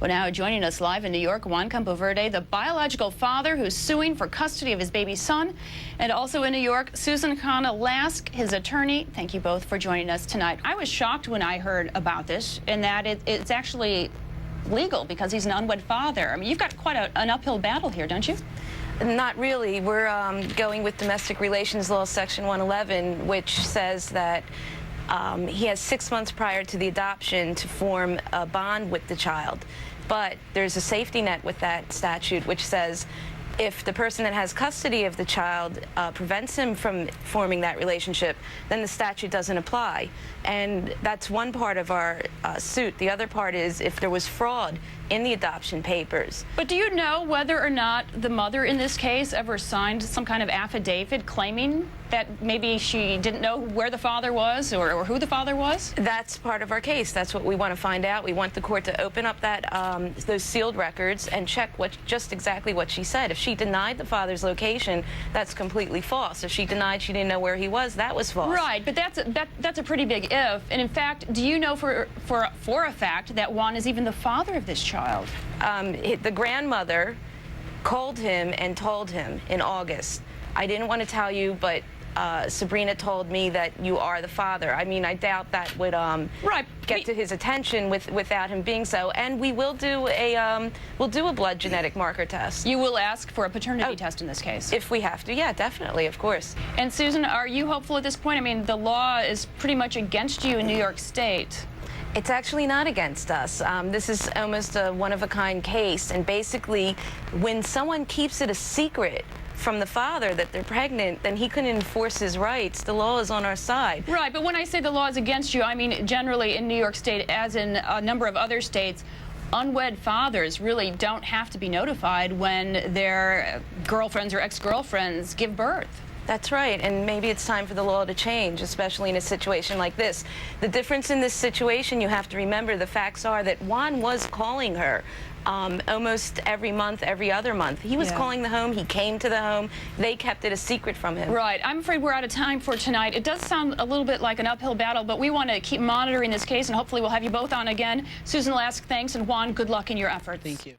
Well, now joining us live in New York, Juan Campoverde, the biological father who's suing for custody of his baby son. And also in New York, Chana, Lask, his attorney. Thank you both for joining us tonight. I was shocked when I heard about this, in that it's actually legal because he's an unwed father. I mean, you've got quite an uphill battle here, don't you? Not really. We're going with domestic relations law, section 111, which says that he has 6 months prior to the adoption to form a bond with the child. But there's a safety net with that statute, which says if the person that has custody of the child prevents him from forming that relationship, then the statute doesn't apply. And that's one part of our suit. The other part is if there was fraud in the adoption papers. But do you know whether or not the mother in this case ever signed some kind of affidavit claiming that maybe she didn't know where the father was or who the father was? That's part of our case. That's what we want to find out. We want the court to open up that those sealed records and check just exactly what she said. If she denied the father's location, that's completely false. If she denied she didn't know where he was, that was false. Right, but that's a pretty big if. And in fact, do you know for a fact that Juan is even the father of this child? The grandmother called him and told him in August. I didn't want to tell you, but Sabrina told me that you are the father. I mean, I doubt that would get to his attention without him being so. And we will do a blood genetic marker test. You will ask for a paternity test in this case? If we have to, yeah, definitely, of course. And Susan, are you hopeful at this point? I mean, the law is pretty much against you in New York State. It's actually not against us. This is almost a one-of-a-kind case. And basically, when someone keeps it a secret from the father that they're pregnant, then he can enforce his rights. The law is on our side. Right, but when I say the law is against you, I mean generally in New York State, as in a number of other states, unwed fathers really don't have to be notified when their girlfriends or ex-girlfriends give birth. That's right, and maybe it's time for the law to change, especially in a situation like this. The difference in this situation, you have to remember, the facts are that Juan was calling her almost every month, every other month. He was calling the home, he came to the home, they kept it a secret from him. Right, I'm afraid we're out of time for tonight. It does sound a little bit like an uphill battle, but we want to keep monitoring this case, and hopefully we'll have you both on again. Susan, Lask, thanks, and Juan, good luck in your efforts. Thank you.